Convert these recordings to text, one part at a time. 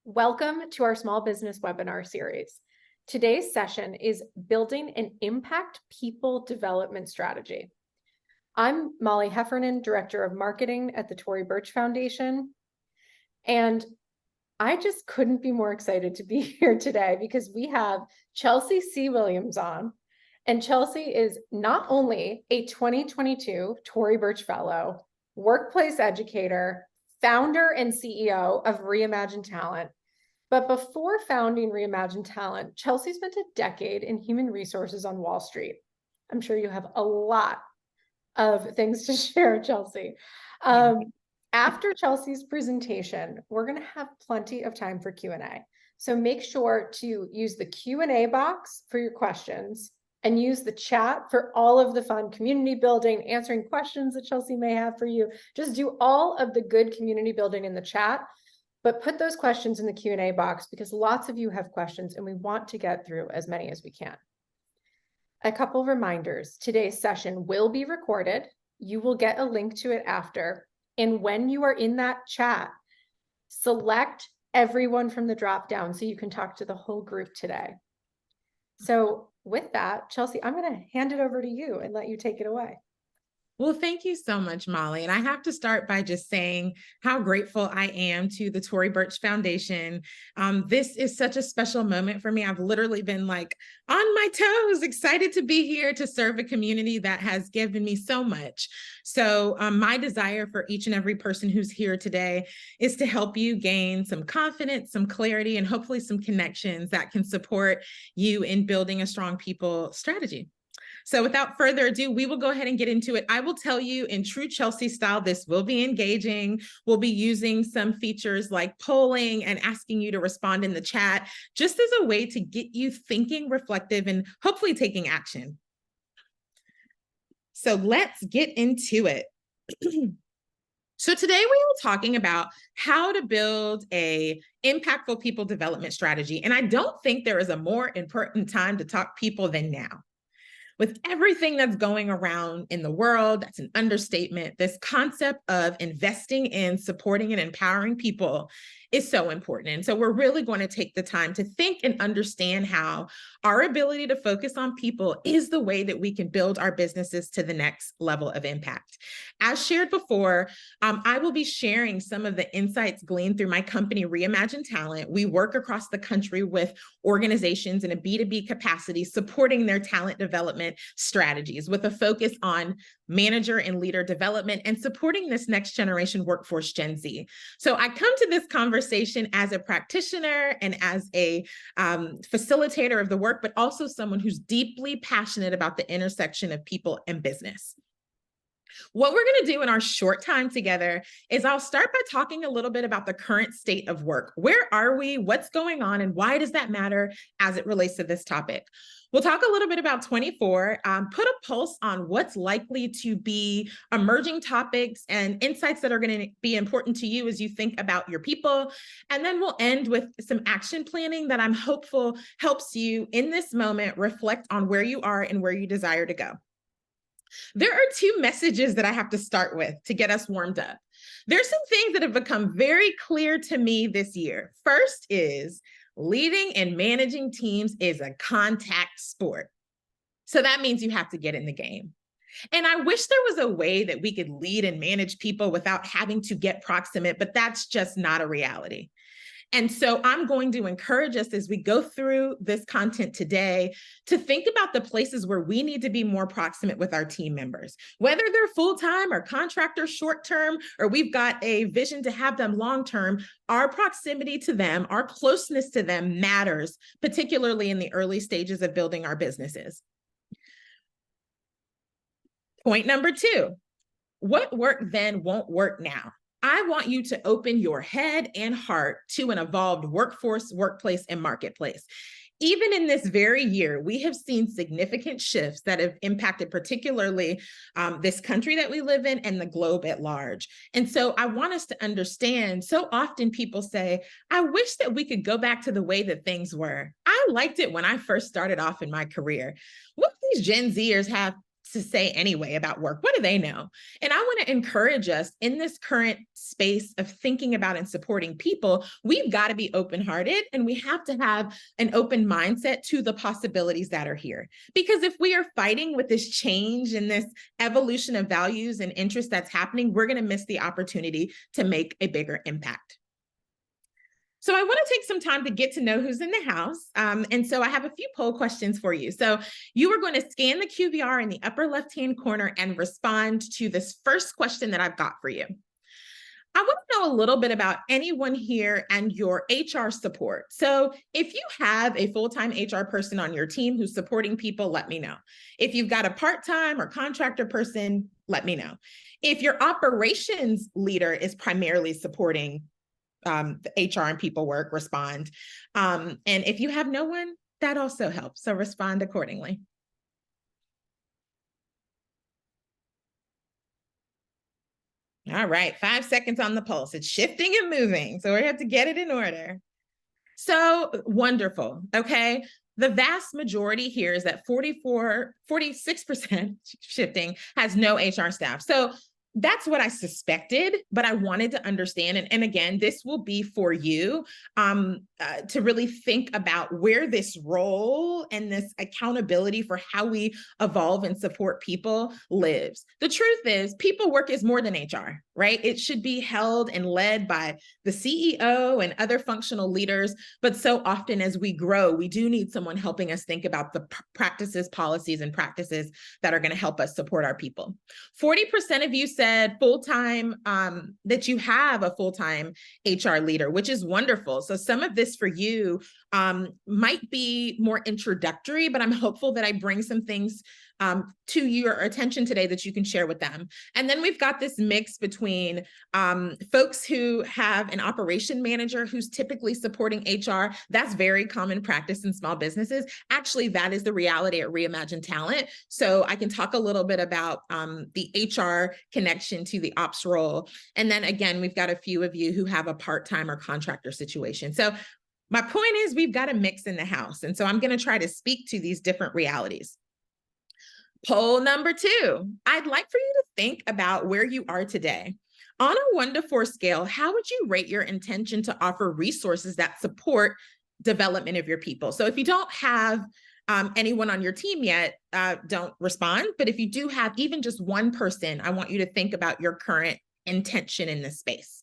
Welcome to our small business webinar series. Today's session is building an impact people development strategy. I'm Molly Heffernan, Director of Marketing at the Tory Burch Foundation. And I just couldn't be more excited to be here today because we have Chelsea C. Williams on. And Chelsea is not only a 2022 Tory Burch Fellow, workplace educator, founder and CEO of Reimagine Talent. But before founding Reimagine Talent, Chelsea spent a decade in human resources on Wall Street. I'm sure you have a lot of things to share, Chelsea. After Chelsea's presentation, we're going to have plenty of time for Q&A. So make sure to use the Q&A box for your questions and use the chat for all of the fun community building, answering questions that Chelsea may have for you. Just do all of the good community building in the chat, but put those questions in the Q&A box because lots of you have questions and we want to get through as many as we can. A couple of reminders. Today's session will be recorded. You will get a link to it after. And when you are in that chat, select everyone from the drop down so you can talk to the whole group today. So with that, Chelsea, I'm going to hand it over to you and let you take it away. Well, thank you so much, Molly. And I have to start by just saying how grateful I am to the Tory Burch Foundation. This is such a special moment for me. I've literally been like on my toes, excited to be here to serve a community that has given me so much. So my desire for each and every person who's here today is to help you gain some confidence, some clarity, and hopefully some connections that can support you in building a strong people strategy. So without further ado, we will go ahead and get into it. I will tell you in true Chelsea style, this will be engaging. We'll be using some features like polling and asking you to respond in the chat, just as a way to get you thinking, reflective, and hopefully taking action. So let's get into it. So today we are talking about how to build a impactful people development strategy. And I don't think there is a more important time to talk people than now. With everything that's going around in the world, that's an understatement. This concept of investing in supporting and empowering people is so important. And so we're really going to take the time to think and understand how our ability to focus on people is the way that we can build our businesses to the next level of impact. As shared before, I will be sharing some of the insights gleaned through my company, Reimagine Talent. We work across the country with organizations in a B2B capacity, supporting their talent development strategies with a focus on manager and leader development and supporting this next generation workforce, Gen Z. So I come to this conversation as a practitioner and as a facilitator of the work, but also someone who's deeply passionate about the intersection of people and business. What we're going to do in our short time together is I'll start by talking a little bit about the current state of work. Where are we? What's going on? And why does that matter as it relates to this topic? We'll talk a little bit about 24, put a pulse on what's likely to be emerging topics and insights that are going to be important to you as you think about your people. And then we'll end with some action planning that I'm hopeful helps you in this moment reflect on where you are and where you desire to go. There are two messages that I have to start with to get us warmed up. There's some things that have become very clear to me this year. First is leading and managing teams is a contact sport. So that means you have to get in the game. And I wish there was a way that we could lead and manage people without having to get proximate, but that's just not a reality. And so I'm going to encourage us as we go through this content today to think about the places where we need to be more proximate with our team members, whether they're full-time or contractor short-term, or we've got a vision to have them long-term. Our proximity to them, our closeness to them matters, particularly in the early stages of building our businesses. Point number 2, what worked then won't work now. I want you to open your head and heart to an evolved workforce, workplace, and marketplace. Even in this very year, we have seen significant shifts that have impacted particularly this country that we live in and the globe at large. And so I want us to understand, so often people say, I wish that we could go back to the way that things were. I liked it when I first started off in my career. What these Gen Zers have to say anyway about work? What do they know? And I want to encourage us in this current space of thinking about and supporting people. We've got to be open-hearted, and we have to have an open mindset to the possibilities that are here. Because if we are fighting with this change and this evolution of values and interests that's happening, we're going to miss the opportunity to make a bigger impact. So I want to take some time to get to know who's in the house. And so I have a few poll questions for you. So you are going to scan the QVR in the upper left-hand corner and respond to this first question that I've got for you. I want to know a little bit about anyone here and your HR support. So if you have a full-time HR person on your team who's supporting people, let me know. If you've got a part-time or contractor person, let me know. If your operations leader is primarily supporting the HR and people work, respond. And if you have no one, that also helps. So respond accordingly. All right, 5 seconds on the pulse. It's shifting and moving. So we have to get it in order. So wonderful. Okay. The vast majority here is that 46% shifting has no HR staff. So that's what I suspected, but I wanted to understand. And again, this will be for you to really think about where this role and this accountability for how we evolve and support people lives. The truth is, people work is more than HR, right? It should be held and led by the CEO and other functional leaders. But so often as we grow, we do need someone helping us think about the practices, policies, and practices that are going to help us support our people. 40% of you said full-time, that you have a full-time HR leader, which is wonderful. So some of this for you might be more introductory, but I'm hopeful that I bring some things to your attention today that you can share with them. And then we've got this mix between folks who have an operation manager who's typically supporting HR. That's very common practice in small businesses. Actually, that is the reality at Reimagine Talent. So I can talk a little bit about the HR connection to the ops role. And then again, we've got a few of you who have a part-time or contractor situation. So my point is we've got a mix in the house. And so I'm going to try to speak to these different realities. Poll number 2, I'd like for you to think about where you are today. On a 1 to 4 scale, how would you rate your intention to offer resources that support development of your people? So if you don't have anyone on your team yet, don't respond. But if you do have even just one person, I want you to think about your current intention in this space.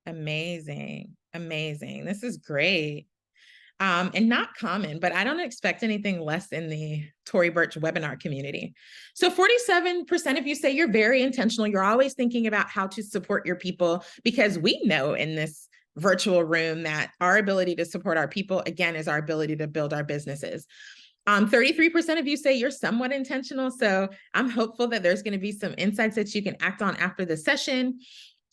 Amazing. Amazing. This is great. And not common, but I don't expect anything less in the Tory Burch webinar community. So 47% of you say you're very intentional. You're always thinking about how to support your people, because we know in this virtual room that our ability to support our people, again, is our ability to build our businesses. 33% of you say you're somewhat intentional. So I'm hopeful that there's going to be some insights that you can act on after the session.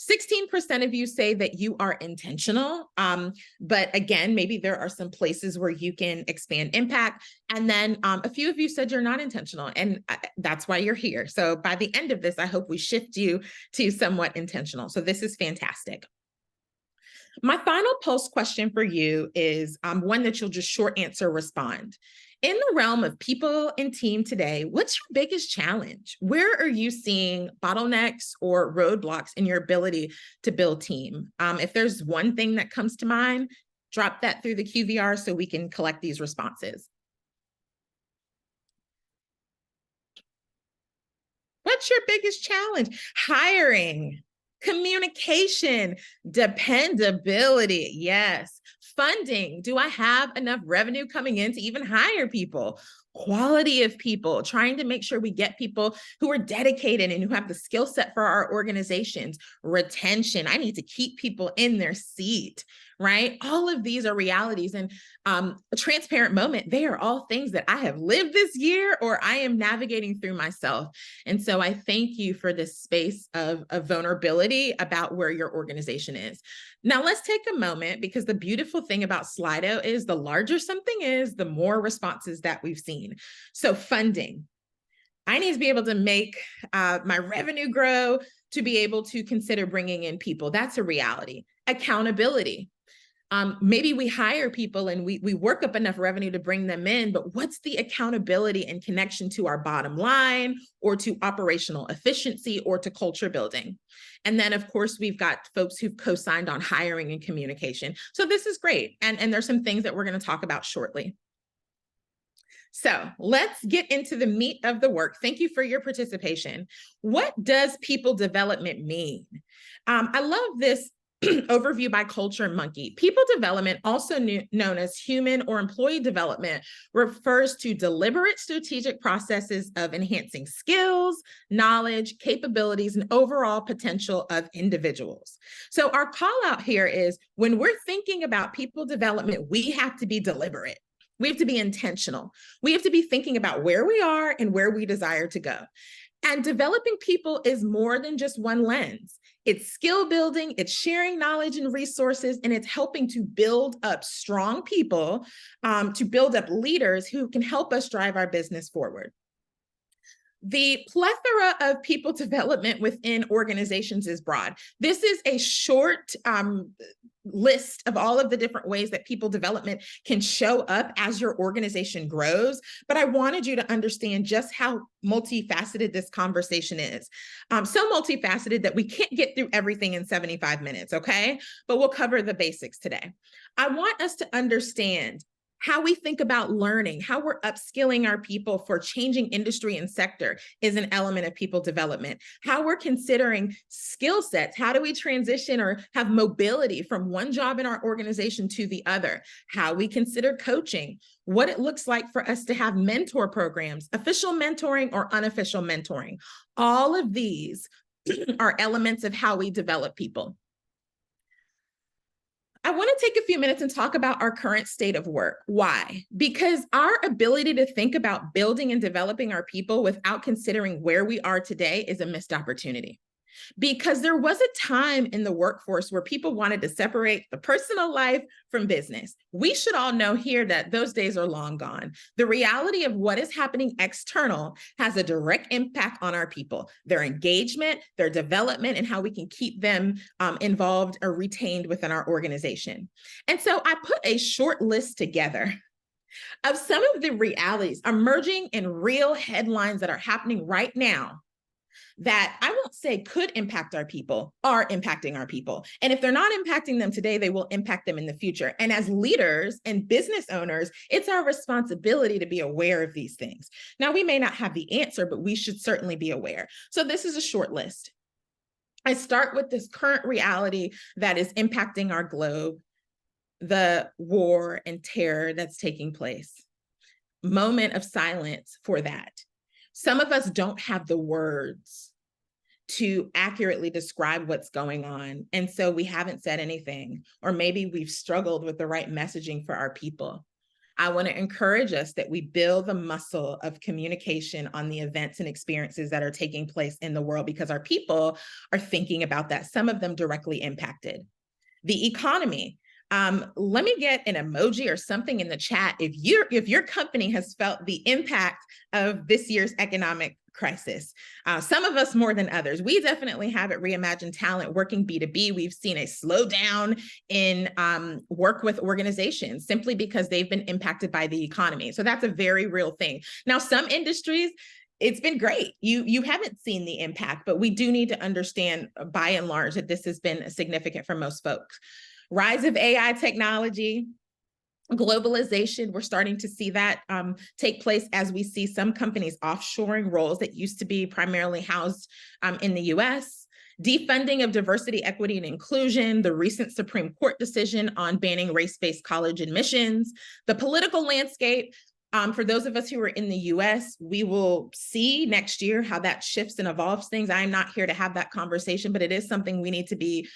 16% of you say that you are intentional. But again, maybe there are some places where you can expand impact. And then a few of you said you're not intentional, and that's why you're here. So by the end of this, I hope we shift you to somewhat intentional. So this is fantastic. My final post question for you is one that you'll just short answer respond. In the realm of people and team today, what's your biggest challenge? Where are you seeing bottlenecks or roadblocks in your ability to build team? If there's one thing that comes to mind, drop that through the QVR so we can collect these responses. What's your biggest challenge? Hiring, communication, dependability. Yes. Funding. Do I have enough revenue coming in to even hire people? Quality of people, trying to make sure we get people who are dedicated and who have the skill set for our organizations. Retention. I need to keep people in their seat, right? All of these are realities. And a transparent moment, they are all things that I have lived this year or I am navigating through myself. And so I thank you for this space of vulnerability about where your organization is. Now let's take a moment, because the beautiful thing about Slido is the larger something is, the more responses that we've seen. So funding. I need to be able to make my revenue grow to be able to consider bringing in people. That's a reality. Accountability. Maybe we hire people and we work up enough revenue to bring them in, but what's the accountability and connection to our bottom line or to operational efficiency or to culture building? And then, of course, we've got folks who've co-signed on hiring and communication. So this is great. And there's some things that we're going to talk about shortly. So let's get into the meat of the work. Thank you for your participation. What does people development mean? I love this overview by Culture Monkey. People development, also known as human or employee development, refers to deliberate strategic processes of enhancing skills, knowledge, capabilities, and overall potential of individuals. So our call out here is when we're thinking about people development, we have to be deliberate. We have to be intentional. We have to be thinking about where we are and where we desire to go. And developing people is more than just one lens. It's skill building, it's sharing knowledge and resources, and it's helping to build up strong people, to build up leaders who can help us drive our business forward. The plethora of people development within organizations is broad. This is a short list of all of the different ways that people development can show up as your organization grows. But I wanted you to understand just how multifaceted this conversation is. So multifaceted that we can't get through everything in 75 minutes, okay? But we'll cover the basics today. I want us to understand how we think about learning, how we're upskilling our people for changing industry and sector is an element of people development. How we're considering skill sets, how do we transition or have mobility from one job in our organization to the other? How we consider coaching, what it looks like for us to have mentor programs, official mentoring or unofficial mentoring. All of these are elements of how we develop people. I want to take a few minutes and talk about our current state of work. Why? Because our ability to think about building and developing our people without considering where we are today is a missed opportunity. Because there was a time in the workforce where people wanted to separate the personal life from business. We should all know here that those days are long gone. The reality of what is happening external has a direct impact on our people, their engagement, their development, and how we can keep them involved or retained within our organization. And so I put a short list together of some of the realities emerging in real headlines that are happening right now that I won't say could impact our people, are impacting our people. And if they're not impacting them today, they will impact them in the future. And as leaders and business owners, it's our responsibility to be aware of these things. Now, we may not have the answer, but we should certainly be aware. So this is a short list. I start with this current reality that is impacting our globe, the war and terror that's taking place. Moment of silence for that. Some of us don't have the words to accurately describe what's going on. And so we haven't said anything, or maybe we've struggled with the right messaging for our people. I want to encourage us that we build the muscle of communication on the events and experiences that are taking place in the world, because our people are thinking about that, some of them directly impacted. The economy. Let me get an emoji or something in the chat if your company has felt the impact of this year's economic crisis. Some of us more than others. We definitely have at Reimagine Talent working B2B. We've seen a slowdown in work with organizations simply because they've been impacted by the economy. So that's a very real thing. Now, some industries, it's been great. You haven't seen the impact, but we do need to understand by and large that this has been significant for most folks. Rise of AI technology, globalization, we're starting to see that take place as we see some companies offshoring roles that used to be primarily housed in the US. Defunding of diversity, equity, and inclusion, the recent Supreme Court decision on banning race-based college admissions, the political landscape. For those of us who are in the US, we will see next year how that shifts and evolves things. I am not here to have that conversation, but it is something we need to be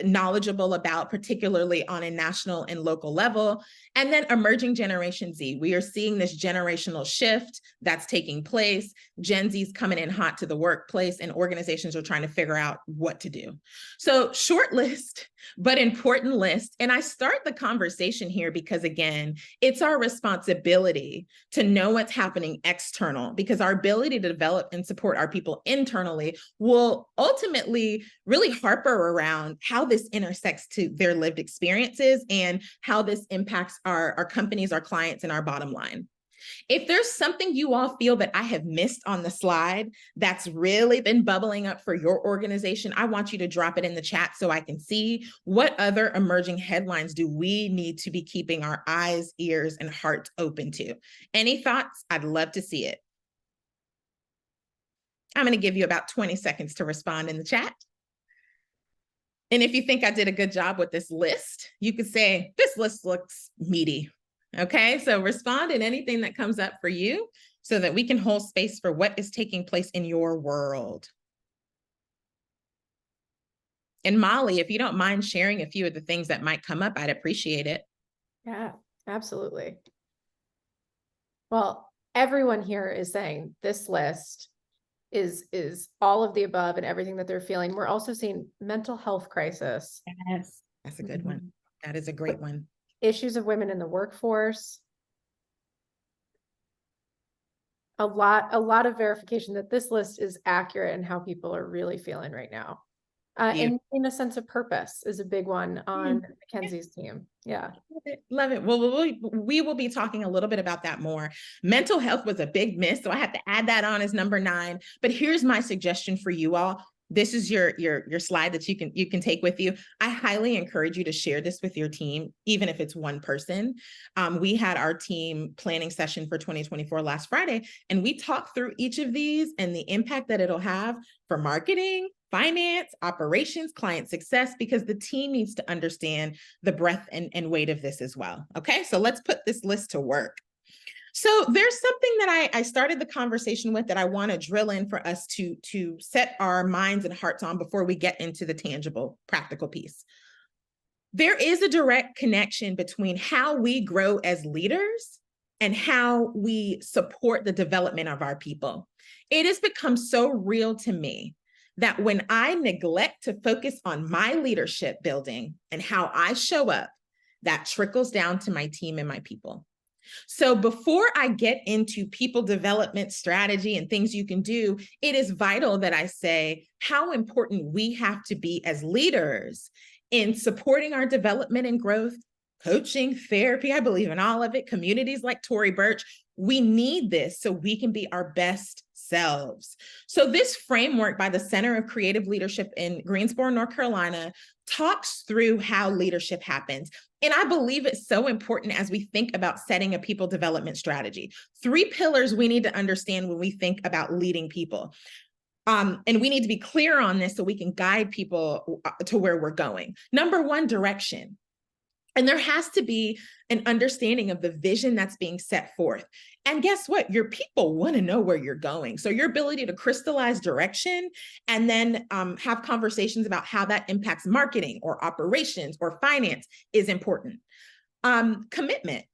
knowledgeable about, particularly on a national and local level. And then emerging Generation Z. We are seeing this generational shift that's taking place. Gen Z's coming in hot to the workplace, and organizations are trying to figure out what to do. So short list, but important list. And I start the conversation here because, again, it's our responsibility visibility to know what's happening external, because our ability to develop and support our people internally will ultimately really harper around how this intersects to their lived experiences and how this impacts our companies, our clients, and our bottom line. If there's something you all feel that I have missed on the slide that's really been bubbling up for your organization, I want you to drop it in the chat so I can see what other emerging headlines do we need to be keeping our eyes, ears, and hearts open to. Any thoughts? I'd love to see it. I'm going to give you about 20 seconds to respond in the chat. And if you think I did a good job with this list, you could say, this list looks meaty. Okay, so respond in anything that comes up for you so that we can hold space for what is taking place in your world. And Molly, if you don't mind sharing a few of the things that might come up, I'd appreciate it. Yeah, absolutely. Well, everyone here is saying this list is all of the above and everything that they're feeling. We're also seeing mental health crisis. Yes, that's a good one. That is a great one. Issues of women in the workforce. A lot of verification that this list is accurate and how people are really feeling right now. And in a sense of purpose is a big one on Mackenzie's team. Yeah. Love it. Well, we will be talking a little bit about that more. Mental health was a big miss, so I have to add that on as number 9. But here's my suggestion for you all. This is your slide that you can take with you. I highly encourage you to share this with your team, even if it's one person. We had our team planning session for 2024 last Friday, and we talked through each of these and the impact that it'll have for marketing, finance, operations, client success, because the team needs to understand the breadth and weight of this as well. Okay, so let's put this list to work. So there's something that I started the conversation with that I want to drill in for us to set our minds and hearts on before we get into the tangible, practical piece. There is a direct connection between how we grow as leaders and how we support the development of our people. It has become so real to me that when I neglect to focus on my leadership building and how I show up, that trickles down to my team and my people. So before I get into people development strategy and things you can do, it is vital that I say how important we have to be as leaders in supporting our development and growth, coaching, therapy. I believe in all of it. Communities like Tory Burch, we need this so we can be our best selves. So this framework by the Center of Creative Leadership in Greensboro, North Carolina, talks through how leadership happens. And I believe it's so important as we think about setting a people development strategy. 3 pillars we need to understand when we think about leading people. And we need to be clear on this so we can guide people to where we're going. Number 1, direction. And there has to be an understanding of the vision that's being set forth. And guess what? Your people want to know where you're going. So your ability to crystallize direction and then have conversations about how that impacts marketing or operations or finance is important. Commitment.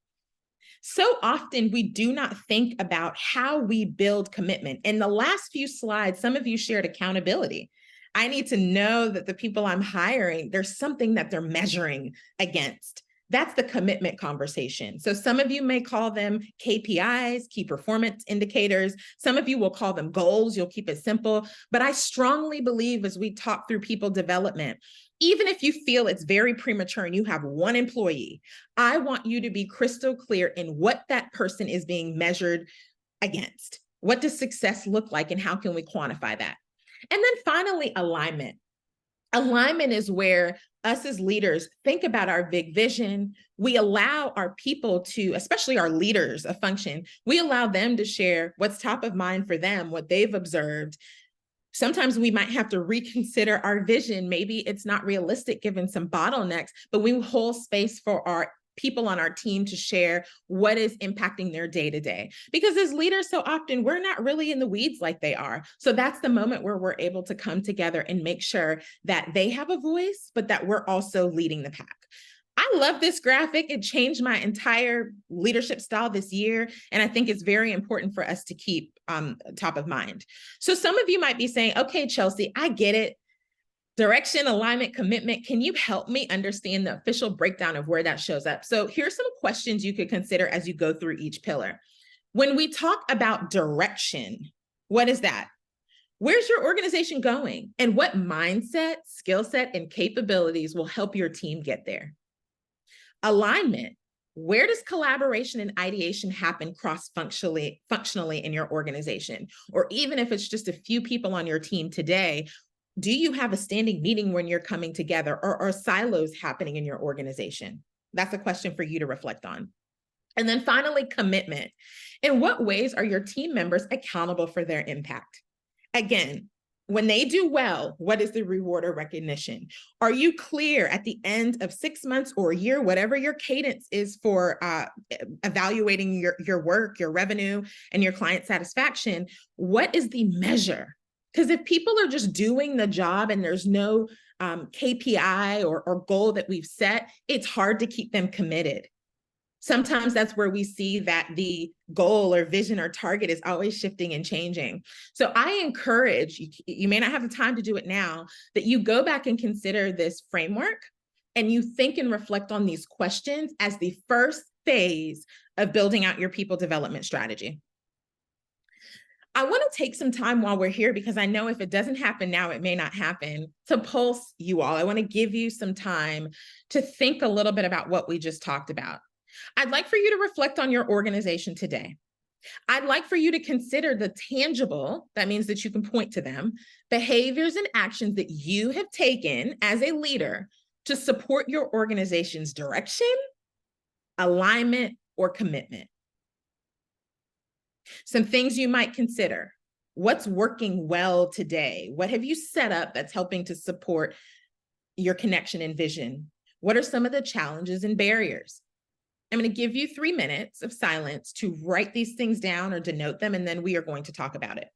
So often we do not think about how we build commitment. In the last few slides, some of you shared accountability. I need to know that the people I'm hiring, there's something that they're measuring against. That's the commitment conversation. So some of you may call them KPIs, key performance indicators. Some of you will call them goals. You'll keep it simple. But I strongly believe as we talk through people development, even if you feel it's very premature and you have 1 employee, I want you to be crystal clear in what that person is being measured against. What does success look like and how can we quantify that? And then finally, alignment. Alignment is where us as leaders think about our big vision. We allow our people to, especially our leaders of function, we allow them to share what's top of mind for them, what they've observed. Sometimes we might have to reconsider our vision. Maybe it's not realistic given some bottlenecks, but we hold space for our people on our team to share what is impacting their day-to-day. Because as leaders, so often we're not really in the weeds like they are. So that's the moment where we're able to come together and make sure that they have a voice, but that we're also leading the pack. I love this graphic. It changed my entire leadership style this year. And I think it's very important for us to keep top of mind. So some of you might be saying, okay, Chelsea, I get it. Direction, alignment, commitment. Can you help me understand the official breakdown of where that shows up? So here's some questions you could consider as you go through each pillar. When we talk about direction, what is that? Where's your organization going? And what mindset, skill set, and capabilities will help your team get there? Alignment. Where does collaboration and ideation happen cross-functionally in your organization? Or even if it's just a few people on your team today, do you have a standing meeting when you're coming together, or are silos happening in your organization? That's a question for you to reflect on. And then finally, commitment. In what ways are your team members accountable for their impact? Again, when they do well, what is the reward or recognition? Are you clear at the end of 6 months or a year, whatever your cadence is for evaluating your work, your revenue, and your client satisfaction? What is the measure? Because if people are just doing the job and there's no KPI or goal that we've set, it's hard to keep them committed. Sometimes that's where we see that the goal or vision or target is always shifting and changing. So I encourage you may not have the time to do it now, that you go back and consider this framework and you think and reflect on these questions as the first phase of building out your people development strategy. I want to take some time while we're here, because I know if it doesn't happen now, it may not happen, to pulse you all. I want to give you some time to think a little bit about what we just talked about. I'd like for you to reflect on your organization today. I'd like for you to consider the tangible, that means that you can point to them, behaviors and actions that you have taken as a leader to support your organization's direction, alignment, or commitment. Some things you might consider. What's working well today? What have you set up that's helping to support your connection and vision? What are some of the challenges and barriers? I'm going to give you 3 minutes of silence to write these things down or denote them, and then we are going to talk about it.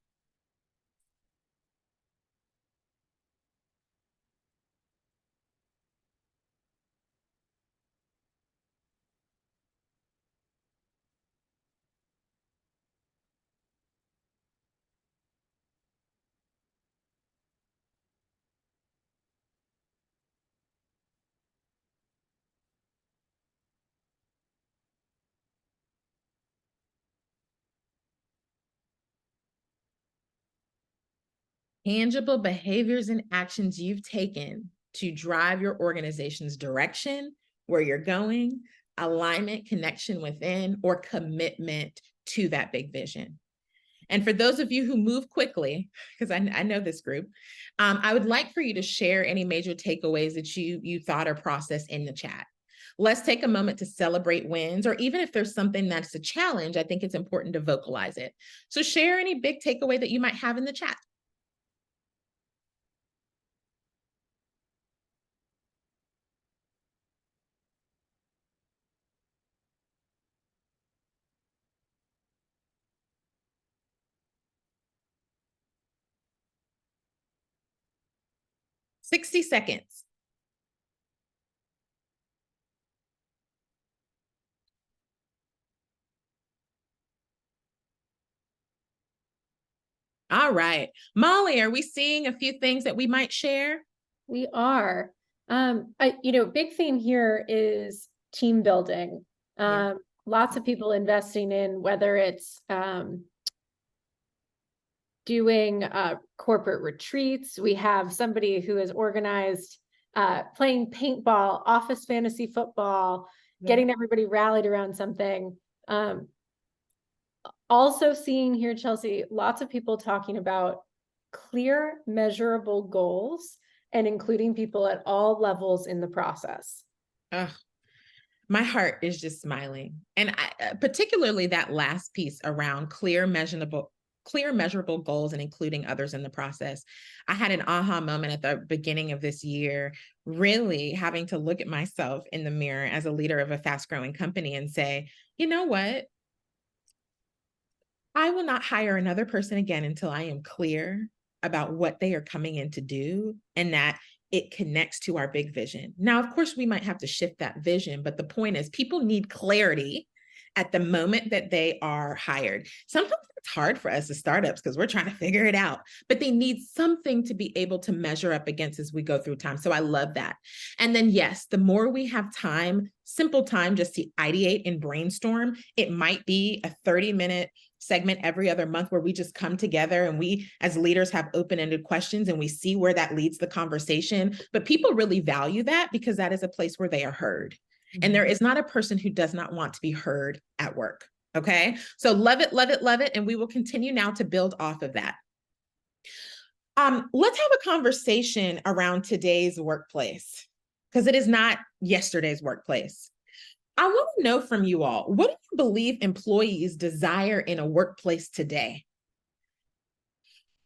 Tangible behaviors and actions you've taken to drive your organization's direction, where you're going, alignment, connection within, or commitment to that big vision. And for those of you who move quickly, because I know this group, I would like for you to share any major takeaways that you thought or processed in the chat. Let's take a moment to celebrate wins, or even if there's something that's a challenge, I think it's important to vocalize it. So share any big takeaway that you might have in the chat. "60 seconds. All right. Molly, are we seeing a few things that we might share? We are. Big theme here is team building. Yeah. Lots of people investing in, whether it's doing corporate retreats. We have somebody who has organized playing paintball, office fantasy football, getting everybody rallied around something. Also seeing here, Chelsea, lots of people talking about clear, measurable goals and including people at all levels in the process. My heart is just smiling. And particularly that last piece around clear, measurable goals and including others in the process. I had an aha moment at the beginning of this year, really having to look at myself in the mirror as a leader of a fast-growing company and say, you know what? I will not hire another person again until I am clear about what they are coming in to do and that it connects to our big vision. Now, of course, we might have to shift that vision, but the point is people need clarity at the moment that they are hired. Sometimes it's hard for us as startups because we're trying to figure it out, but they need something to be able to measure up against as we go through time. So I love that. And then, yes, the more we have time, simple time just to ideate and brainstorm, it might be a 30-minute segment every other month where we just come together and we as leaders have open-ended questions and we see where that leads the conversation. But people really value that because that is a place where they are heard. And there is not a person who does not want to be heard at work. Okay. So love it, love it, love it. And we will continue now to build off of that. Let's have a conversation around today's workplace because it is not yesterday's workplace. I want to know from you all, what do you believe employees desire in a workplace today?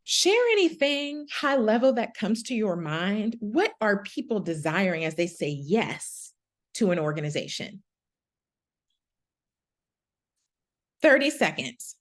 Share anything high level that comes to your mind. What are people desiring as they say yes to an organization? 30 seconds.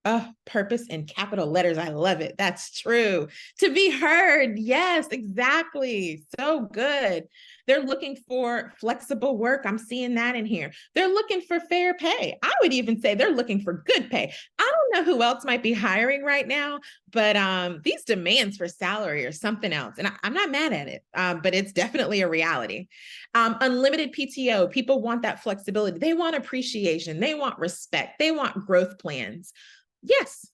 Oh, purpose in capital letters. I love it. That's true. To be heard. Yes, exactly. So good. They're looking for flexible work. I'm seeing that in here. They're looking for fair pay. I would even say they're looking for good pay. I don't know who else might be hiring right now, but these demands for salary are something else. And I'm not mad at it, but it's definitely a reality. Unlimited PTO. People want that flexibility. They want appreciation. They want respect. They want growth plans. Yes.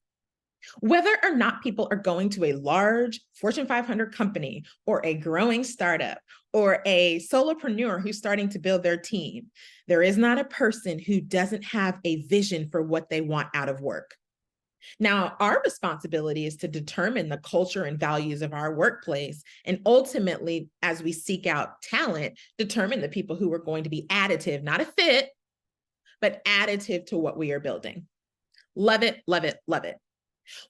Whether or not people are going to a large Fortune 500 company or a growing startup or a solopreneur who's starting to build their team, there is not a person who doesn't have a vision for what they want out of work. Now, our responsibility is to determine the culture and values of our workplace. And ultimately, as we seek out talent, determine the people who are going to be additive, not a fit, but additive to what we are building. Love it, love it, love it.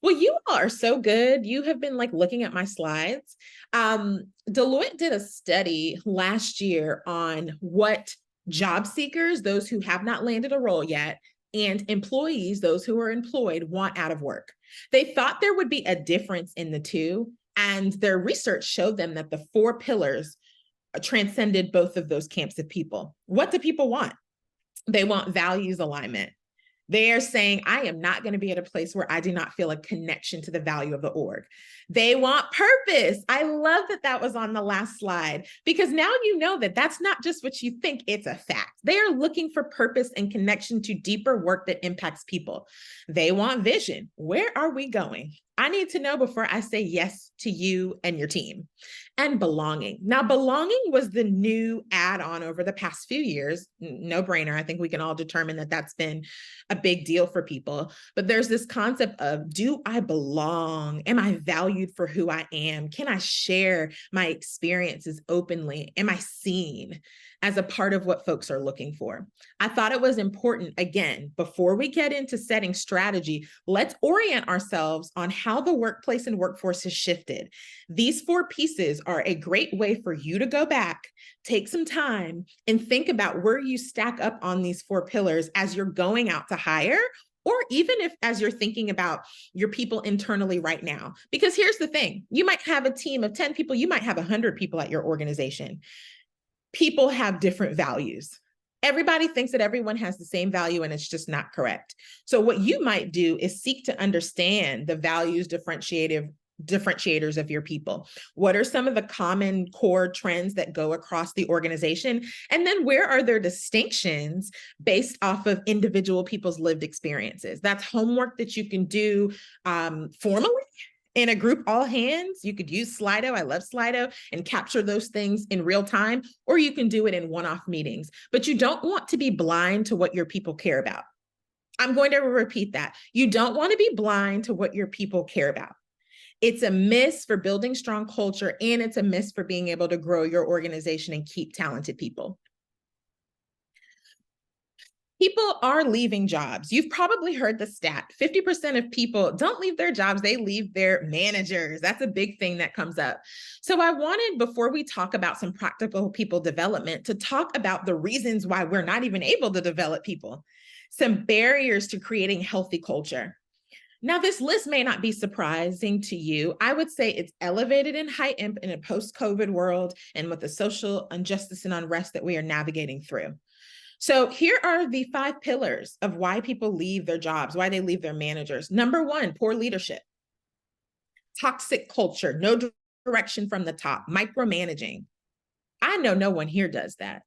Well, you all are so good. You have been like looking at my slides. Deloitte did a study last year on what job seekers, those who have not landed a role yet, and employees, those who are employed, want out of work. They thought there would be a difference in the two, and their research showed them that the 4 pillars transcended both of those camps of people. What do people want? They want values alignment. They're saying, I am not going to be at a place where I do not feel a connection to the value of the org. They want purpose. I love that that was on the last slide because now you know that that's not just what you think, it's a fact. They are looking for purpose and connection to deeper work that impacts people. They want vision. Where are we going? I need to know before I say yes to you and your team. And belonging. Now, belonging was the new add-on over the past few years. No brainer. I think we can all determine that that's been a big deal for people. But there's this concept of, do I belong? Am I valued for who I am? Can I share my experiences openly? Am I seen as a part of what folks are looking for? I thought it was important, again, before we get into setting strategy, let's orient ourselves on how the workplace and workforce has shifted. These 4 pieces are a great way for you to go back, take some time, and think about where you stack up on these 4 pillars as you're going out to hire, or even if as you're thinking about your people internally right now. Because here's the thing, you might have a team of 10 people, you might have 100 people at your organization. People have different values. Everybody thinks that everyone has the same value, and it's just not correct. So what you might do is seek to understand the values differentiators of your people. What are some of the common core trends that go across the organization? And then where are their distinctions based off of individual people's lived experiences? That's homework that you can do formally in a group, all hands. You could use Slido. I love Slido, and capture those things in real time, or you can do it in one-off meetings. But you don't want to be blind to what your people care about. I'm going to repeat that. You don't want to be blind to what your people care about. It's a miss for building strong culture, and it's a miss for being able to grow your organization and keep talented people. People are leaving jobs. You've probably heard the stat. 50% of people don't leave their jobs, they leave their managers. That's a big thing that comes up. So I wanted, before we talk about some practical people development, to talk about the reasons why we're not even able to develop people, some barriers to creating healthy culture. Now, this list may not be surprising to you. I would say it's elevated in heightened in a post-COVID world and with the social injustice and unrest that we are navigating through. So here are the 5 pillars of why people leave their jobs, why they leave their managers. Number 1, poor leadership. Toxic culture, no direction from the top, micromanaging. I know no one here does that.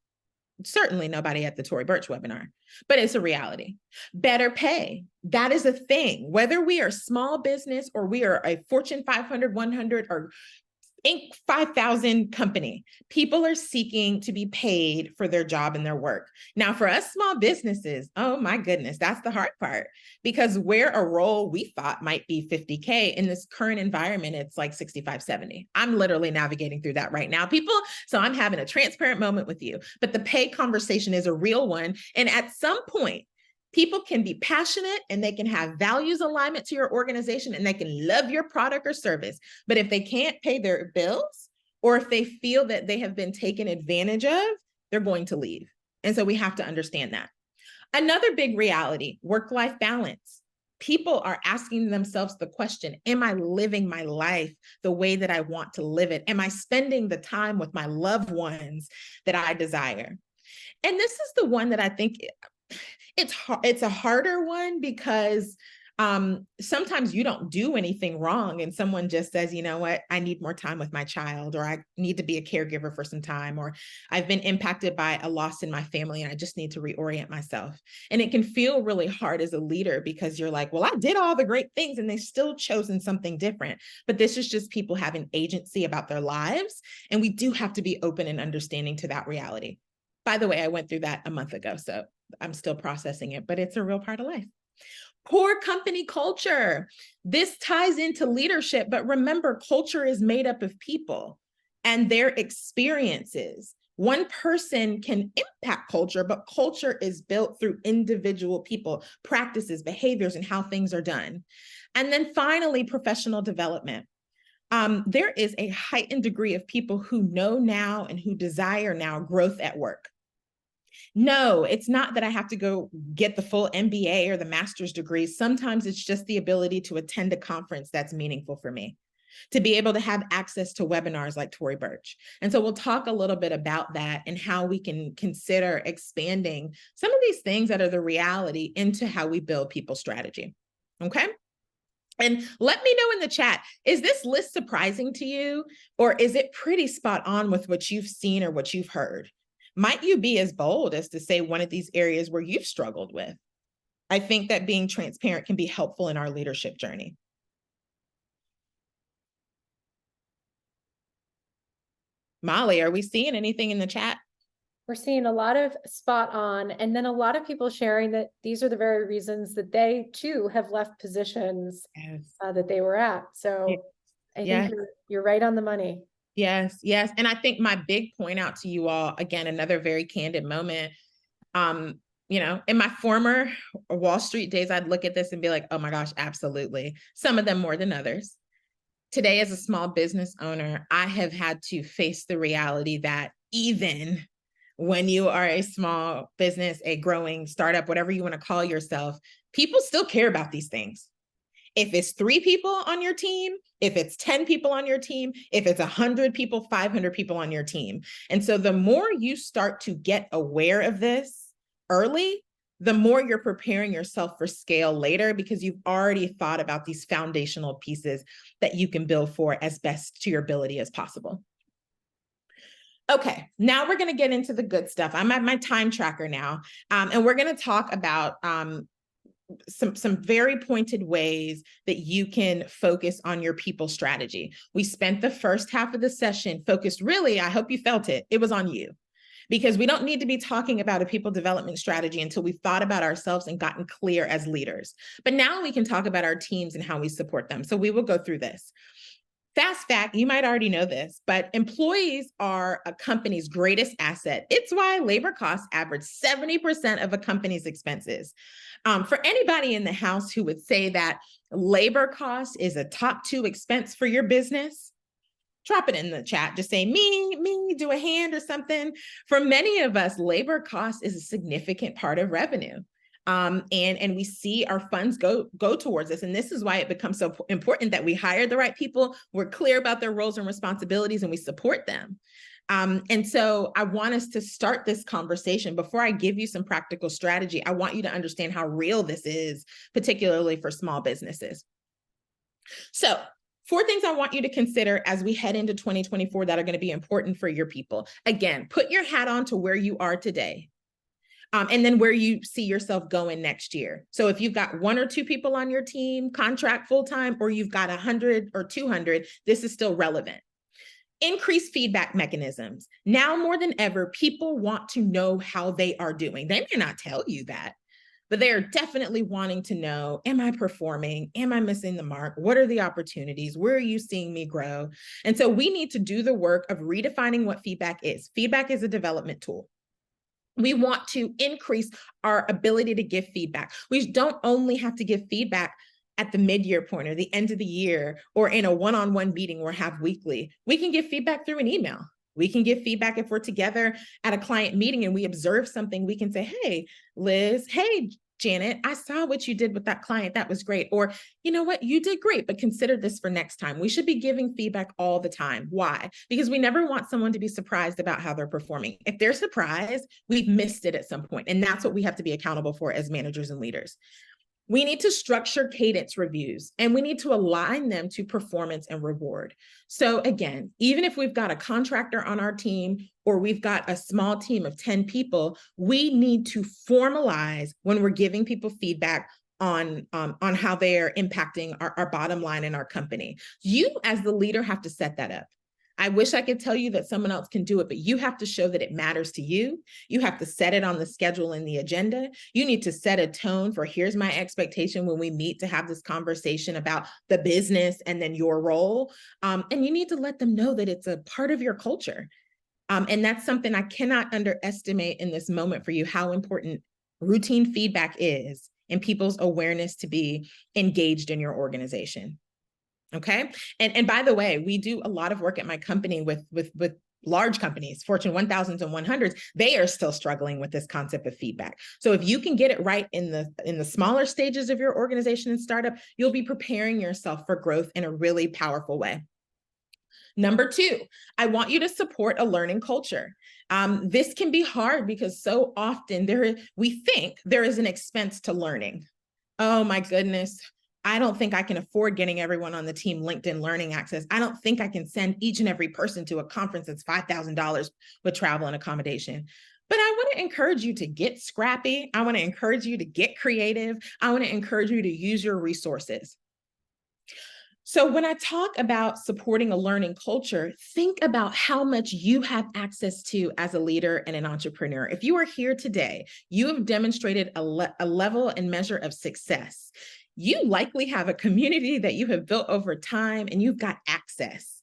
Certainly nobody at the Tory Burch webinar, but it's a reality. Better pay. That is a thing. Whether we are small business or we are a Fortune 500, 100, or Inc. 5,000 company, people are seeking to be paid for their job and their work. Now, for us small businesses, oh my goodness, that's the hard part, because where a role we thought might be 50K in this current environment, it's like 65, 70. I'm literally navigating through that right now, people. So I'm having a transparent moment with you, but the pay conversation is a real one. And at some point, people can be passionate and they can have values alignment to your organization and they can love your product or service. But if they can't pay their bills, or if they feel that they have been taken advantage of, they're going to leave. And so we have to understand that. Another big reality, work-life balance. People are asking themselves the question, am I living my life the way that I want to live it? Am I spending the time with my loved ones that I desire? And this is the one that I think it's a harder one, because sometimes you don't do anything wrong and someone just says, you know what, I need more time with my child, or I need to be a caregiver for some time, or I've been impacted by a loss in my family and I just need to reorient myself. And it can feel really hard as a leader, because you're like, well, I did all the great things and they've still chosen something different. But this is just people having agency about their lives. And we do have to be open and understanding to that reality. By the way, I went through that a month ago, so I'm still processing it, but it's a real part of life. Poor company culture. This ties into leadership, but remember, culture is made up of people and their experiences. One person can impact culture, but culture is built through individual people, practices, behaviors, and how things are done. And then finally, professional development. There is a heightened degree of people who know now and who desire now growth at work. No, it's not that I have to go get the full MBA or the master's degree. Sometimes it's just the ability to attend a conference that's meaningful for me, to be able to have access to webinars like Tory Burch. And so we'll talk a little bit about that and how we can consider expanding some of these things that are the reality into how we build people's strategy. Okay. And let me know in the chat, is this list surprising to you, or is it pretty spot on with what you've seen or what you've heard? Might you be as bold as to say one of these areas where you've struggled with? I think that being transparent can be helpful in our leadership journey. Molly, are we seeing anything in the chat? We're seeing a lot of spot on, and then a lot of people sharing that these are the very reasons that they too have left positions that they were at. So I think you're right on the money. Yes, yes. And I think my big point out to you all, again, another very candid moment, in my former Wall Street days, I'd look at this and be like, oh my gosh, absolutely. Some of them more than others. Today, as a small business owner, I have had to face the reality that even when you are a small business, a growing startup, whatever you want to call yourself, people still care about these things. If it's 3 people on your team, if it's 10 people on your team, if it's 100 people, 500 people on your team. And so the more you start to get aware of this early, the more you're preparing yourself for scale later, because you've already thought about these foundational pieces that you can build for as best to your ability as possible. Okay, now we're going to get into the good stuff. I'm at my time tracker now, and we're going to talk about some very pointed ways that you can focus on your people strategy. We spent the first half of the session focused, really, I hope you felt it, it was on you. Because we don't need to be talking about a people development strategy until we've thought about ourselves and gotten clear as leaders. But now we can talk about our teams and how we support them. So we will go through this. Fast fact, you might already know this, but employees are a company's greatest asset. It's why labor costs average 70% of a company's expenses. For anybody in the house who would say that labor cost is a top 2 expense for your business, drop it in the chat. Just say me, do a hand or something. For many of us, labor cost is a significant part of revenue. And we see our funds go towards this. And this is why it becomes so important that we hire the right people, we're clear about their roles and responsibilities, and we support them. And so I want us to start this conversation. Before I give you some practical strategy, I want you to understand how real this is, particularly for small businesses. So 4 things I want you to consider as we head into 2024 that are going to be important for your people. Again, put your hat on to where you are today. And then where you see yourself going next year. So if you've got 1 or 2 people on your team, contract full-time, or you've got 100 or 200, this is still relevant. Increase feedback mechanisms. Now more than ever, people want to know how they are doing. They may not tell you that, but they are definitely wanting to know, am I performing? Am I missing the mark? What are the opportunities? Where are you seeing me grow? And so we need to do the work of redefining what feedback is. Feedback is a development tool. We want to increase our ability to give feedback. We don't only have to give feedback at the mid-year point or the end of the year or in a one-on-one meeting or have weekly. We can give feedback through an email. We can give feedback if we're together at a client meeting and we observe something. We can say, hey, Liz, hey, Janet, I saw what you did with that client. That was great. Or, you know what, you did great, but consider this for next time. We should be giving feedback all the time. Why? Because we never want someone to be surprised about how they're performing. If they're surprised, we've missed it at some point. And that's what we have to be accountable for as managers and leaders. We need to structure cadence reviews and we need to align them to performance and reward. So again, even if we've got a contractor on our team or we've got a small team of 10 people, we need to formalize when we're giving people feedback on how they are impacting our bottom line in our company. You as the leader have to set that up. I wish I could tell you that someone else can do it, but you have to show that it matters to you. You have to set it on the schedule and the agenda. You need to set a tone for here's my expectation when we meet to have this conversation about the business and then your role. And you need to let them know that it's a part of your culture. And that's something I cannot underestimate in this moment for you, how important routine feedback is in people's awareness to be engaged in your organization. Okay. And by the way, we do a lot of work at my company with large companies, Fortune 1000s and 100s. They are still struggling with this concept of feedback. So if you can get it right in the smaller stages of your organization and startup, you'll be preparing yourself for growth in a really powerful way. Number 2, I want you to support a learning culture. This can be hard because so often we think there is an expense to learning. Oh my goodness. I don't think I can afford getting everyone on the team LinkedIn learning access. I don't think I can send each and every person to a conference that's $5,000 with travel and accommodation. But I want to encourage you to get scrappy. I want to encourage you to get creative. I want to encourage you to use your resources. So when I talk about supporting a learning culture, think about how much you have access to as a leader and an entrepreneur. If you are here today, you have demonstrated a level and measure of success. You likely have a community that you have built over time and you've got access.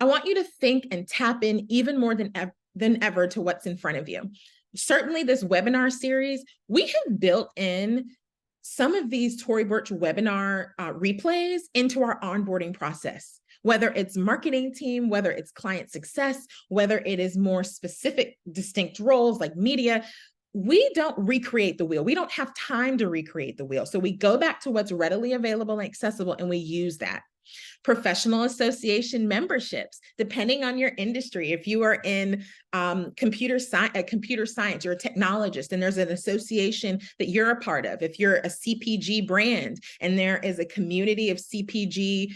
I want you to think and tap in even more than ever to what's in front of you. Certainly this webinar series, we have built in some of these Tory Burch webinar replays into our onboarding process, whether it's marketing team, whether it's client success, whether it is more specific, distinct roles like media. We don't recreate the wheel. We don't have time to recreate the wheel. So we go back to what's readily available and accessible, and we use that. Professional association memberships, depending on your industry. If you are in computer science, you're a technologist, and there's an association that you're a part of. If you're a CPG brand, and there is a community of CPG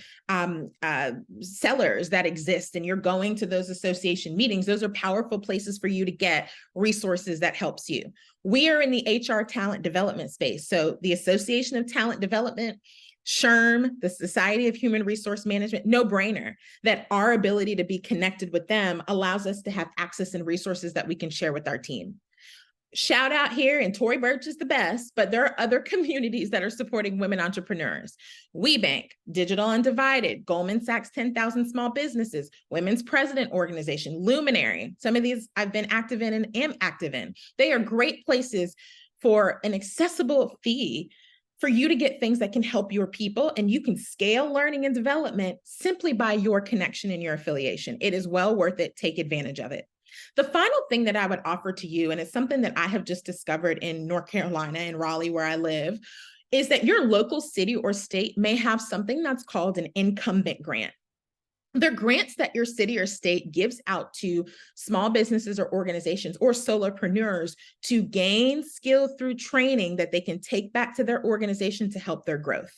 sellers that exist, and you're going to those association meetings, those are powerful places for you to get resources that helps you. We are in the HR talent development space. So the Association of Talent Development, SHRM, the Society of Human Resource Management, no brainer that our ability to be connected with them allows us to have access and resources that we can share with our team. Shout out here, and Tory Burch is the best, but there are other communities that are supporting women entrepreneurs. WeBank, Digital Undivided, Goldman Sachs 10,000 Small Businesses, Women's President Organization, Luminary. Some of these I've been active in and am active in. They are great places for an accessible fee for you to get things that can help your people, and you can scale learning and development simply by your connection and your affiliation. It is well worth it. Take advantage of it. The final thing that I would offer to you, and it's something that I have just discovered in North Carolina, in Raleigh, where I live, is that your local city or state may have something that's called an incumbent grant. They're grants that your city or state gives out to small businesses or organizations or solopreneurs to gain skill through training that they can take back to their organization to help their growth.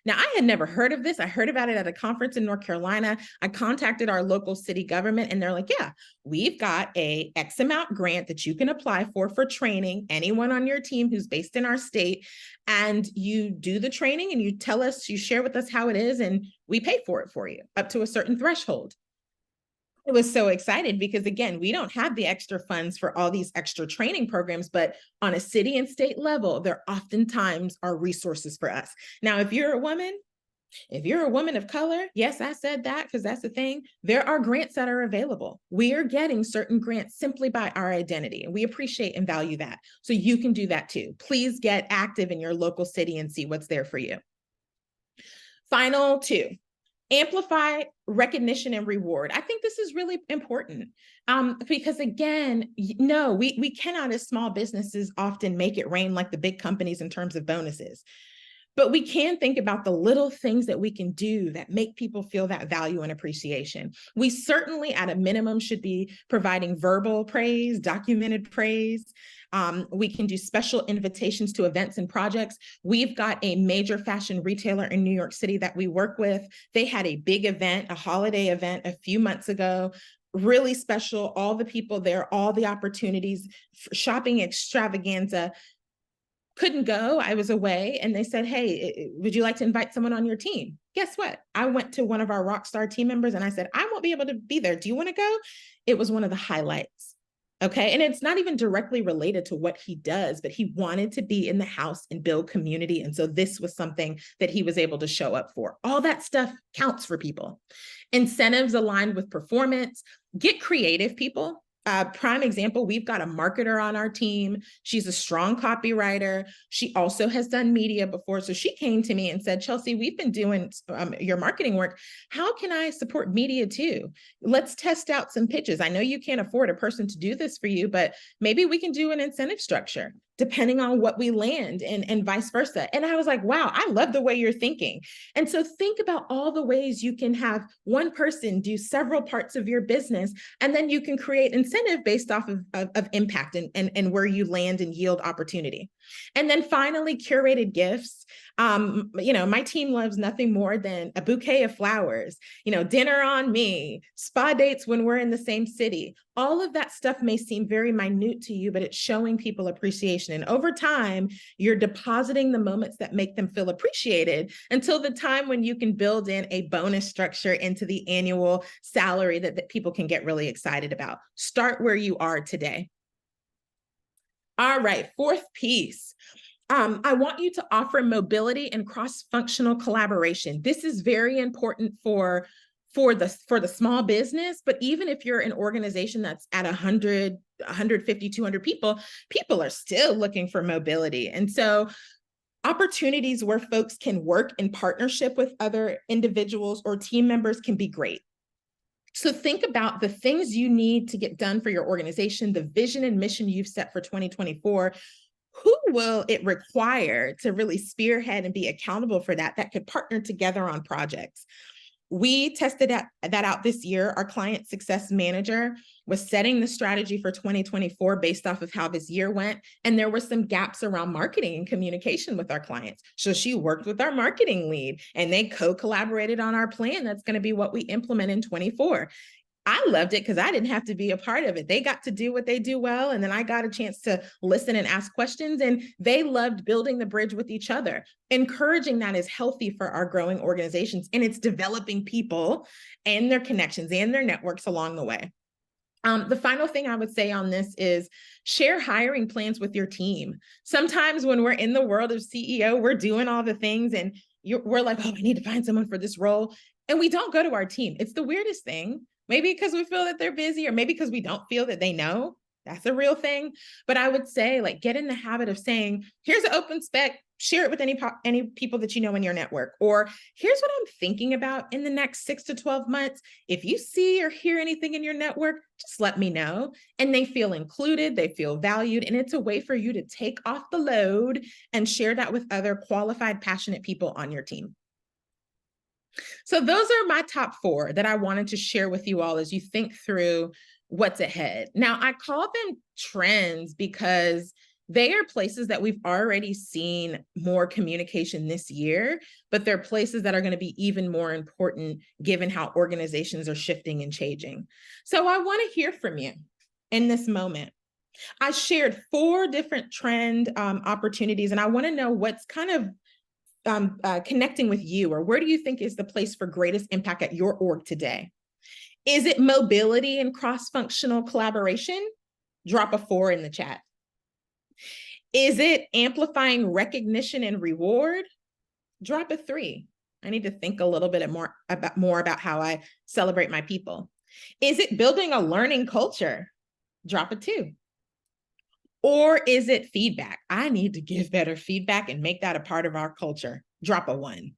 Now, I had never heard of this. I heard about it at a conference in North Carolina. I contacted our local city government and they're like, yeah, we've got a X amount grant that you can apply for training anyone on your team who's based in our state. And you do the training and you tell us, you share with us how it is, and we pay for it for you up to a certain threshold. I was so excited because, again, we don't have the extra funds for all these extra training programs, but on a city and state level, there oftentimes are resources for us. Now, if you're a woman of color, yes, I said that because that's the thing. There are grants that are available. We are getting certain grants simply by our identity, and we appreciate and value that. So you can do that too. Please get active in your local city and see what's there for you. Final two. Amplify recognition and reward. I think this is really important because, again, no, we cannot, as small businesses, often make it rain like the big companies in terms of bonuses. But we can think about the little things that we can do that make people feel that value and appreciation. We certainly, at a minimum, should be providing verbal praise, documented praise. We can do special invitations to events and projects. We've got a major fashion retailer in New York City that we work with. They had a big event, a holiday event, a few months ago. Really special, all the people there, all the opportunities, shopping extravaganza. Couldn't go, I was away, and they said, hey, would you like to invite someone on your team? Guess what? I went to one of our Rockstar team members and I said, I won't be able to be there. Do you want to go? It was one of the highlights. Okay. And it's not even directly related to what he does, but he wanted to be in the house and build community. And so this was something that he was able to show up for. All that stuff counts for people. Incentives aligned with performance. Get creative, people. Prime example, we've got a marketer on our team. She's a strong copywriter. She also has done media before. So she came to me and said, Chelsea, we've been doing your marketing work. How can I support media too? Let's test out some pitches. I know you can't afford a person to do this for you, but maybe we can do an incentive structure depending on what we land and vice versa. And I was like, wow, I love the way you're thinking. And so think about all the ways you can have one person do several parts of your business, and then you can create incentive based off of impact and where you land and yield opportunity. And then finally, curated gifts. My team loves nothing more than a bouquet of flowers, dinner on me, spa dates when we're in the same city. All of that stuff may seem very minute to you, but it's showing people appreciation. And over time, you're depositing the moments that make them feel appreciated until the time when you can build in a bonus structure into the annual salary that people can get really excited about. Start where you are today. All right, fourth piece. I want you to offer mobility and cross-functional collaboration. This is very important for the small business, but even if you're an organization that's at 100, 150, 200 people are still looking for mobility. And so opportunities where folks can work in partnership with other individuals or team members can be great. So think about the things you need to get done for your organization, the vision and mission you've set for 2024. Who will it require to really spearhead and be accountable for that could partner together on projects? We tested that out this year. Our client success manager was setting the strategy for 2024 based off of how this year went. And there were some gaps around marketing and communication with our clients. So she worked with our marketing lead and they co-collaborated on our plan. That's going to be what we implement in 24. I loved it because I didn't have to be a part of it. They got to do what they do well. And then I got a chance to listen and ask questions. And they loved building the bridge with each other. Encouraging that is healthy for our growing organizations. And it's developing people and their connections and their networks along the way. The final thing I would say on this is share hiring plans with your team. Sometimes when we're in the world of CEO, we're doing all the things and we're like, oh, I need to find someone for this role. And we don't go to our team. It's the weirdest thing. Maybe because we feel that they're busy, or maybe because we don't feel that they know. That's a real thing. But I would say, get in the habit of saying, here's an open spec, share it with any people that you know in your network. Or here's what I'm thinking about in the next 6 to 12 months. If you see or hear anything in your network, just let me know. And they feel included, they feel valued. And it's a way for you to take off the load and share that with other qualified, passionate people on your team. So those are my top 4 that I wanted to share with you all as you think through what's ahead. Now, I call them trends because they are places that we've already seen more communication this year, but they're places that are going to be even more important given how organizations are shifting and changing. So I want to hear from you in this moment. I shared 4 different trend opportunities, and I want to know what's kind of connecting with you, or where do you think is the place for greatest impact at your org today? Is it mobility and cross-functional collaboration? Drop a 4 in the chat. Is it amplifying recognition and reward? Drop a 3. I need to think a little bit more about how I celebrate my people. Is it building a learning culture? Drop a 2. Or is it feedback? I need to give better feedback and make that a part of our culture. Drop a 1.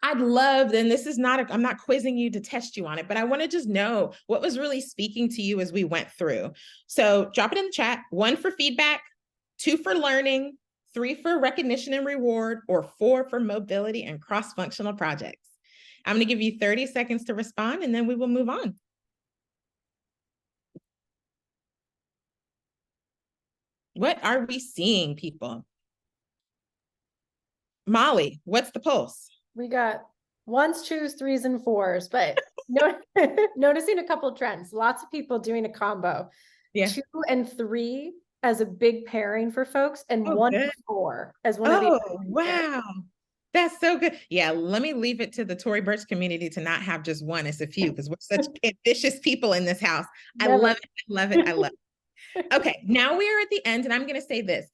I'd love, and this is not, I'm not quizzing you to test you on it, but I want to just know what was really speaking to you as we went through. So drop it in the chat. 1 for feedback, 2 for learning, 3 for recognition and reward, or 4 for mobility and cross-functional projects. I'm going to give you 30 seconds to respond, and then we will move on. What are we seeing, people? Molly, what's the pulse? We got 1s, 2s, 3s, and 4s, but noticing a couple of trends. Lots of people doing a combo. Yeah. 2 and 3 as a big pairing for folks, and 1 and 4 as one of the. Oh, wow. That's so good. Yeah, let me leave it to the Tory Burch community to not have just 1, it's a few, because we're such ambitious people in this house. I love it. I love it. I love it. Okay, now we are at the end, and I'm going to say this.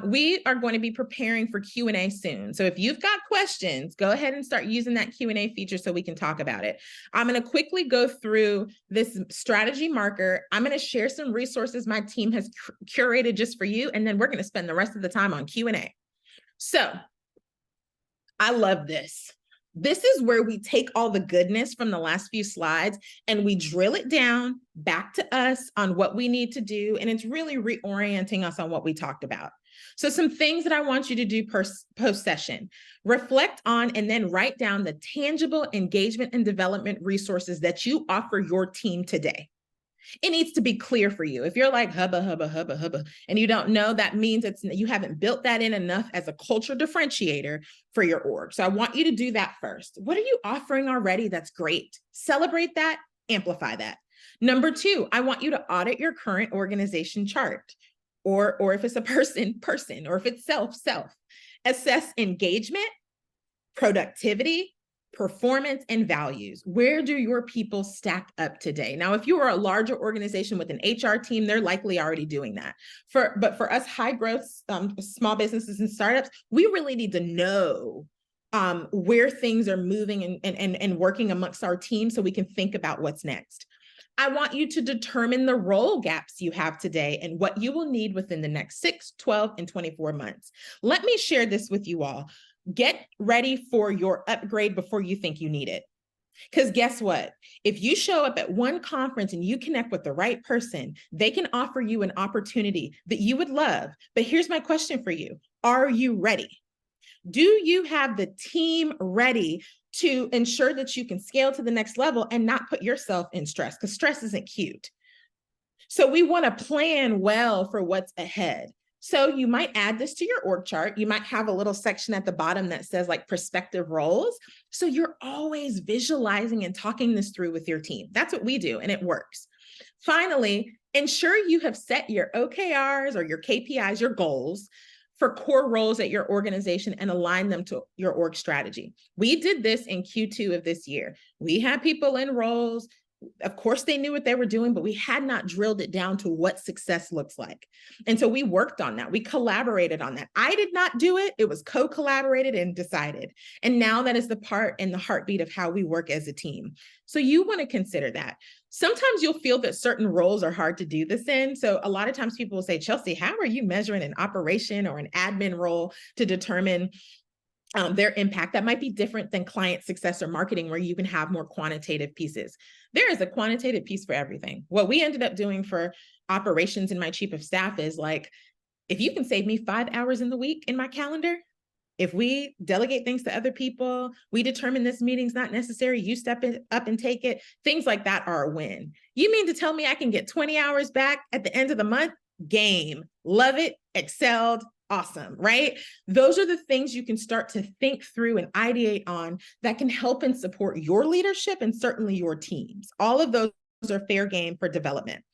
We are going to be preparing for Q&A soon. So if you've got questions, go ahead and start using that Q&A feature so we can talk about it. I'm going to quickly go through this strategy marker. I'm going to share some resources my team has curated just for you, and then we're going to spend the rest of the time on Q&A. So I love this. This is where we take all the goodness from the last few slides and we drill it down back to us on what we need to do. And it's really reorienting us on what we talked about. So some things that I want you to do post-session: reflect on and then write down the tangible engagement and development resources that you offer your team today. It needs to be clear for you. If you're like hubba, hubba, hubba, hubba, and you don't know, that means you haven't built that in enough as a culture differentiator for your org. So I want you to do that first. What are you offering already that's great? Celebrate that, amplify that. Number 2, I want you to audit your current organization chart, or if it's a person, or if it's self. Assess engagement, productivity, performance, and values. Where do your people stack up today? Now, if you are a larger organization with an HR team, they're likely already doing that. But for us high growth small businesses and startups, we really need to know where things are moving and working amongst our team so we can think about what's next. I want you to determine the role gaps you have today and what you will need within the next 6, 12, and 24 months. Let me share this with you all. Get ready for your upgrade before you think you need it. Because guess what? If you show up at one conference and you connect with the right person, they can offer you an opportunity that you would love. But here's my question for you. Are you ready? Do you have the team ready to ensure that you can scale to the next level and not put yourself in stress? Because stress isn't cute. So we want to plan well for what's ahead. So you might add this to your org chart. You might have a little section at the bottom that says like prospective roles. So you're always visualizing and talking this through with your team. That's what we do, and it works. Finally, ensure you have set your OKRs or your KPIs, your goals for core roles at your organization and align them to your org strategy. We did this in Q2 of this year. We had people in roles. Of course, they knew what they were doing, but we had not drilled it down to what success looks like. And so we worked on that. We collaborated on that. I did not do it. It was co-collaborated and decided. And now that is the part and the heartbeat of how we work as a team. So you want to consider that. Sometimes you'll feel that certain roles are hard to do this in. So a lot of times people will say, Chelsea, how are you measuring an operation or an admin role to determine their impact? That might be different than client success or marketing, where you can have more quantitative pieces. There is a quantitative piece for everything. What we ended up doing for operations and my chief of staff is like, if you can save me 5 hours in the week in my calendar, If we delegate things to other people, we determine this meeting's not necessary, you step up and take it, things like that are a win. You mean to tell me I can get 20 hours back at the end of the month? Game. Love it. Excelled. Awesome, right? Those are the things you can start to think through and ideate on that can help and support your leadership and certainly your teams. All of those are fair game for development.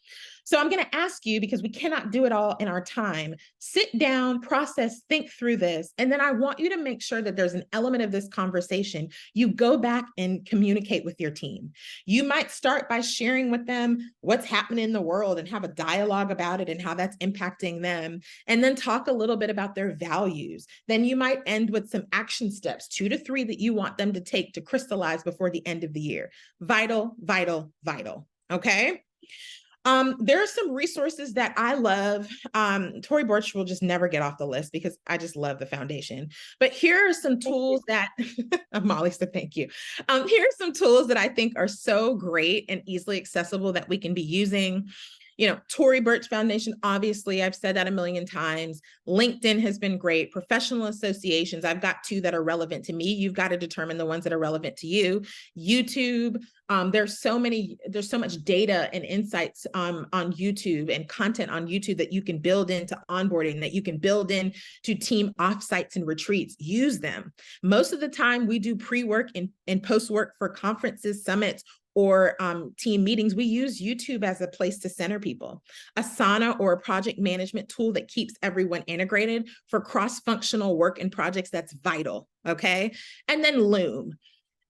So I'm going to ask you, because we cannot do it all in our time, sit down, process, think through this. And then I want you to make sure that there's an element of this conversation. You go back and communicate with your team. You might start by sharing with them what's happening in the world and have a dialogue about it and how that's impacting them. And then talk a little bit about their values. Then you might end with some action steps, 2 to 3 that you want them to take to crystallize before the end of the year. Vital, vital, vital. Okay. There are some resources that I love. Tory Burch will just never get off the list because I just love the foundation. But here are some tools that Molly said, thank you. Here are some tools that I think are so great and easily accessible that we can be using. You know, Tory Burch Foundation, obviously, I've said that a million times. LinkedIn has been great. Professional associations, I've got 2 that are relevant to me. You've got to determine the ones that are relevant to you. YouTube, there's so much data and insights on YouTube and content on YouTube that you can build into onboarding, that you can build in to team offsites and retreats. Use them. Most of the time we do pre-work and post-work for conferences, summits, or team meetings. We use YouTube as a place to center people. Asana, or a project management tool that keeps everyone integrated for cross-functional work and projects, that's vital, okay? And then Loom.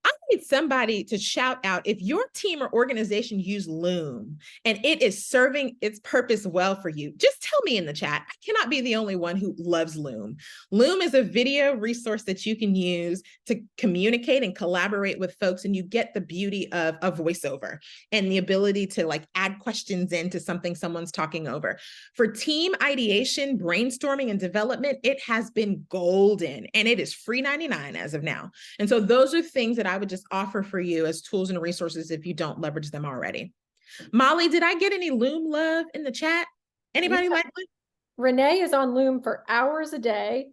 I need somebody to shout out if your team or organization use Loom and it is serving its purpose well for you. Just tell me in the chat. I cannot be the only one who loves Loom. Loom is a video resource that you can use to communicate and collaborate with folks, and you get the beauty of a voiceover and the ability to like add questions into something someone's talking over. For team ideation, brainstorming, and development, it has been golden, and it is free 99 as of now. And so those are things that I would just offer for you as tools and resources if you don't leverage them already. Molly, did I get any Loom love in the chat? Anybody like Loom? Renee is on Loom for hours a day.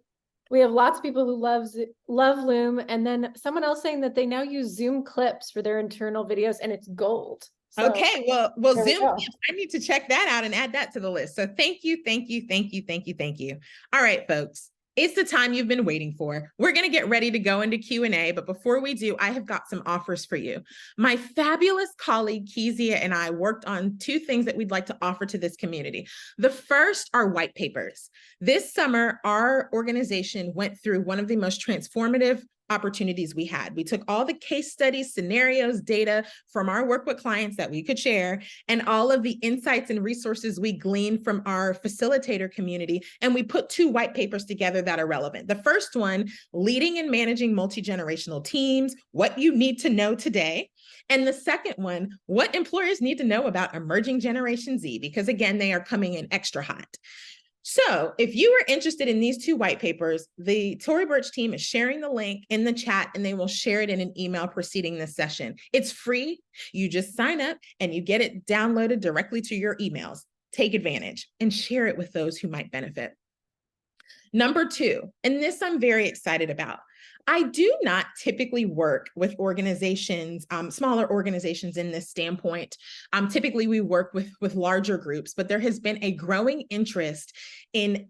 We have lots of people who love Loom. And then someone else saying that they now use Zoom clips for their internal videos, and it's gold. So, okay, well, Zoom clips, I need to check that out and add that to the list. So thank you, thank you, thank you, thank you, thank you. All right, folks. It's the time you've been waiting for. We're going to get ready to go into Q&A, but before we do, I have got some offers for you. My fabulous colleague, Kezia, and I worked on 2 things that we'd like to offer to this community. The first are white papers. This summer, our organization went through one of the most transformative opportunities we had. We took all the case studies, scenarios, data from our work with clients that we could share, and all of the insights and resources we gleaned from our facilitator community, and we put 2 white papers together that are relevant. The first one, Leading and Managing Multi-Generational Teams, What You Need to Know Today. And the second one, What Employers Need to Know About Emerging Generation Z, because again, they are coming in extra hot. So if you are interested in these 2 white papers, the Tory Burch team is sharing the link in the chat, and they will share it in an email preceding this session. It's free. You just sign up and you get it downloaded directly to your emails. Take advantage and share it with those who might benefit. Number 2, and this I'm very excited about. I do not typically work with organizations, smaller organizations in this standpoint. Typically, we work with larger groups, but there has been a growing interest in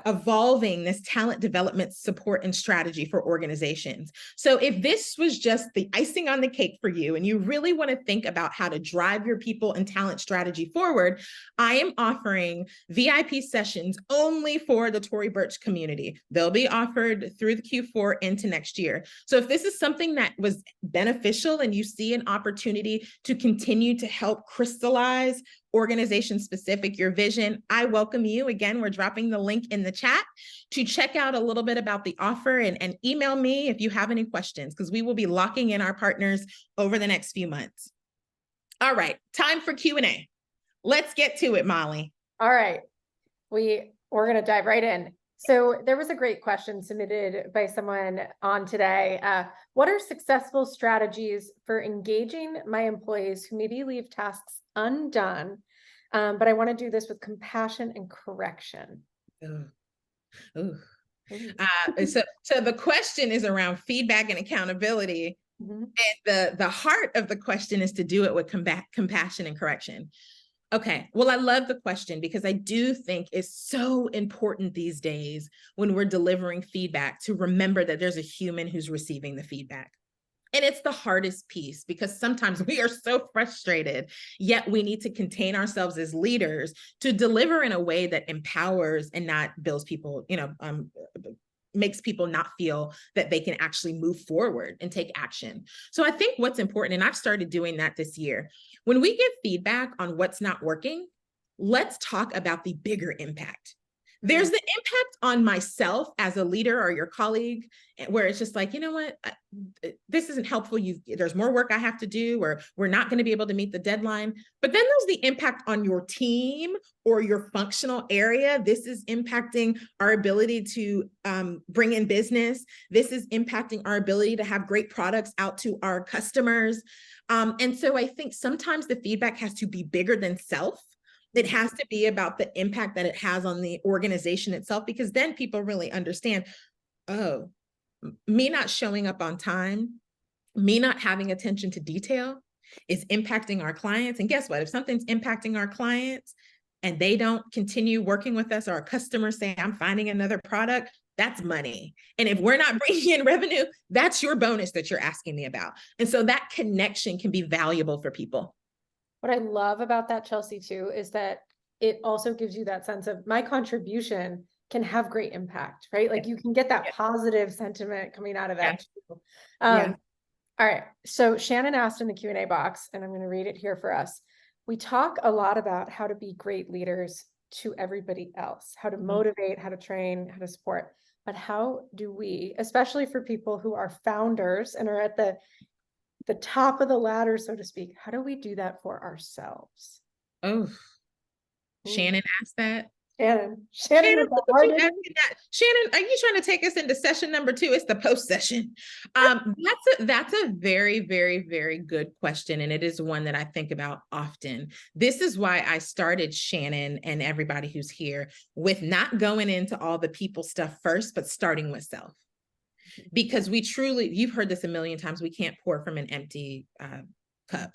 evolving this talent development support and strategy for organizations. So if this was just the icing on the cake for you, and you really want to think about how to drive your people and talent strategy forward, I am offering VIP sessions only for the Tory Burch community. They'll be offered through the Q4 into next year. So if this is something that was beneficial and you see an opportunity to continue to help crystallize organization specific your vision, I welcome you. Again, we're dropping the link in the chat to check out a little bit about the offer, and email me if you have any questions, because we will be locking in our partners over the next few months. All right, time for Q&A. Let's get to it, Molly. All right, we're going to dive right in. So there was a great question submitted by someone on today. What are successful strategies for engaging my employees who maybe leave tasks undone, but I want to do this with compassion and correction? Ooh. Ooh. So the question is around feedback and accountability. Mhm. And the heart of the question is to do it with compassion and correction. Okay, well, I love the question because I do think it's so important these days when we're delivering feedback to remember that there's a human who's receiving the feedback. And it's the hardest piece because sometimes we are so frustrated, yet we need to contain ourselves as leaders to deliver in a way that empowers and not builds people, makes people not feel that they can actually move forward and take action. So I think what's important, and I've started doing that this year, when we get feedback on what's not working, let's talk about the bigger impact. There's the impact on myself as a leader or your colleague, where it's just like, you know what, this isn't helpful. There's more work I have to do, or we're not going to be able to meet the deadline. But then there's the impact on your team or your functional area. This is impacting our ability to bring in business. This is impacting our ability to have great products out to our customers. And so I think sometimes the feedback has to be bigger than self. It has to be about the impact that it has on the organization itself, because then people really understand, oh, me not showing up on time, me not having attention to detail is impacting our clients. And guess what? If something's impacting our clients and they don't continue working with us, or our customers say, I'm finding another product, that's money. And if we're not bringing in revenue, that's your bonus that you're asking me about. And so that connection can be valuable for people. What I love about that, Chelsea, too, is that it also gives you that sense of my contribution can have great impact, right? Like you can get that positive sentiment coming out of that too. All right. So Shannon asked in the Q&A box, and I'm going to read it here for us. We talk a lot about how to be great leaders to everybody else, how to motivate, how to train, how to support. But how do we, especially for people who are founders and are at the top of the ladder, so to speak, how do we do that for ourselves? Oh, Shannon asked that. Shannon, Shannon, are you trying to take us into session number 2? It's the post session. That's a very, very, very good question. And it is one that I think about often. This is why I started, Shannon and everybody who's here, with not going into all the people stuff first, but starting with self. Because we truly, you've heard this a million times, we can't pour from an empty cup.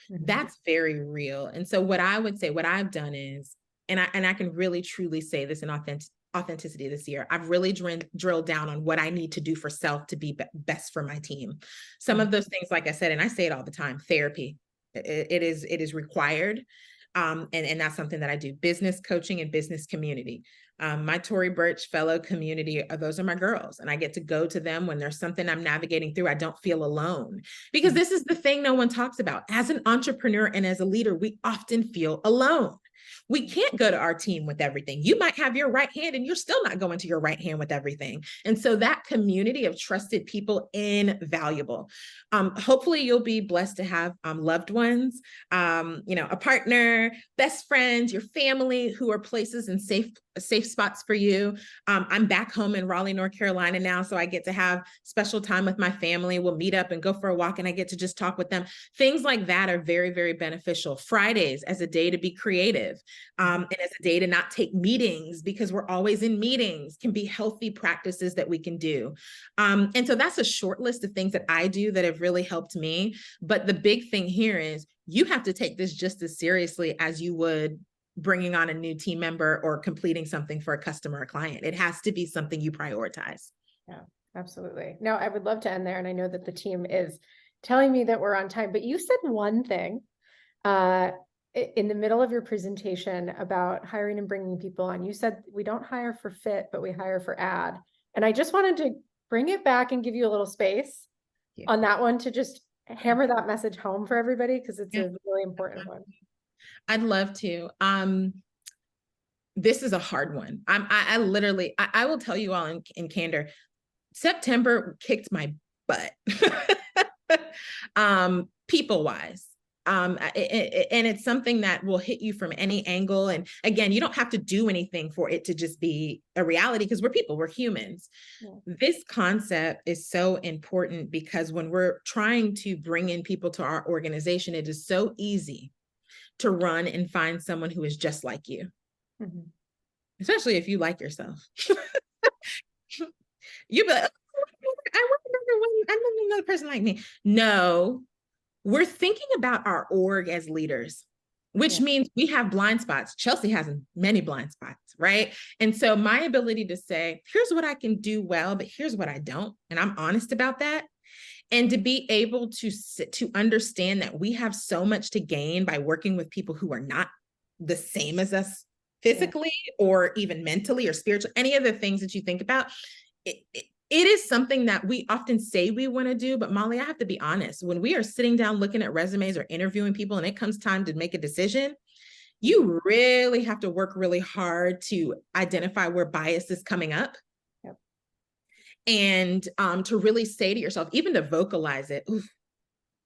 That's very real. And so what I would say, what I've done is, and I can really truly say this in authenticity this year, I've really drilled down on what I need to do for self to be best for my team. Some of those things, like I said, and I say it all the time, therapy, it is required. And that's something that I do. Business coaching and business community. My Tory Burch fellow community, those are my girls. And I get to go to them when there's something I'm navigating through. I don't feel alone, because this is the thing no one talks about. As an entrepreneur and as a leader, we often feel alone. We can't go to our team with everything. You might have your right hand and you're still not going to your right hand with everything. And so that community of trusted people, invaluable. Hopefully you'll be blessed to have loved ones, a partner, best friends, your family, who are places and safe spots for you. I'm back home in Raleigh, North Carolina now, so I get to have special time with my family. We'll meet up and go for a walk, and I get to just talk with them. Things like that are very, very beneficial. Fridays as a day to be creative, and as a day to not take meetings because we're always in meetings, can be healthy practices that we can do. And so that's a short list of things that I do that have really helped me. But the big thing here is you have to take this just as seriously as you would bringing on a new team member or completing something for a customer or client. It has to be something you prioritize. Yeah, absolutely. No, I would love to end there. And I know that the team is telling me that we're on time, but you said one thing in the middle of your presentation about hiring and bringing people on. You said we don't hire for fit, but we hire for add. And I just wanted to bring it back and give you a little space on that one to just hammer that message home for everybody, because it's a really important one. I'd love to. This is a hard one. I literally, I will tell you all in candor, September kicked my butt, people wise. And it's something that will hit you from any angle. And again, you don't have to do anything for it to just be a reality, because we're people, we're humans. This concept is so important because when we're trying to bring in people to our organization, it is so easy to run and find someone who is just like you, especially if you like yourself. You'd be like, oh, I want another person like me. No, we're thinking about our org as leaders, which Yeah. means we have blind spots. Chelsea has many blind spots, right? And so my ability to say, here's what I can do well, but here's what I don't, and I'm honest about that. And to be able to understand that we have so much to gain by working with people who are not the same as us physically or even mentally or spiritually, any of the things that you think about, it is something that we often say we want to do. But Molly, I have to be honest, when we are sitting down looking at resumes or interviewing people and it comes time to make a decision, you really have to work really hard to identify where bias is coming up. Yep. And to really say to yourself, even to vocalize it,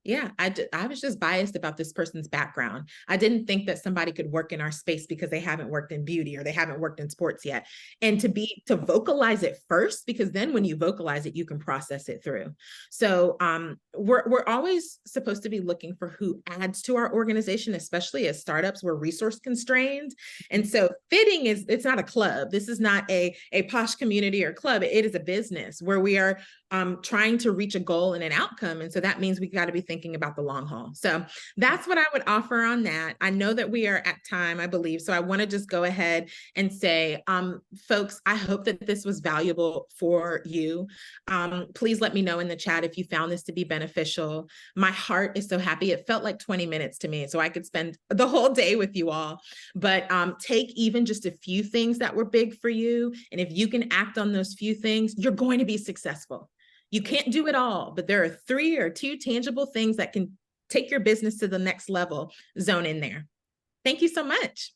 yeah, I was just biased about this person's background. I didn't think that somebody could work in our space because they haven't worked in beauty or they haven't worked in sports yet. And to vocalize it first, because then when you vocalize it, you can process it through. So we're always supposed to be looking for who adds to our organization, especially as startups, we're resource constrained. And so fitting it's not a club. This is not a posh community or club. It is a business where we are trying to reach a goal and an outcome. And so that means we got to be thinking about the long haul. So that's what I would offer on that. I know that we are at time, I believe. So I want to just go ahead and say, folks, I hope that this was valuable for you. Please let me know in the chat if you found this to be beneficial. My heart is so happy. It felt like 20 minutes to me, so I could spend the whole day with you all. But take even just a few things that were big for you. And if you can act on those few things, you're going to be successful. You can't do it all, but there are 3 or 2 tangible things that can take your business to the next level. Zone in there. Thank you so much.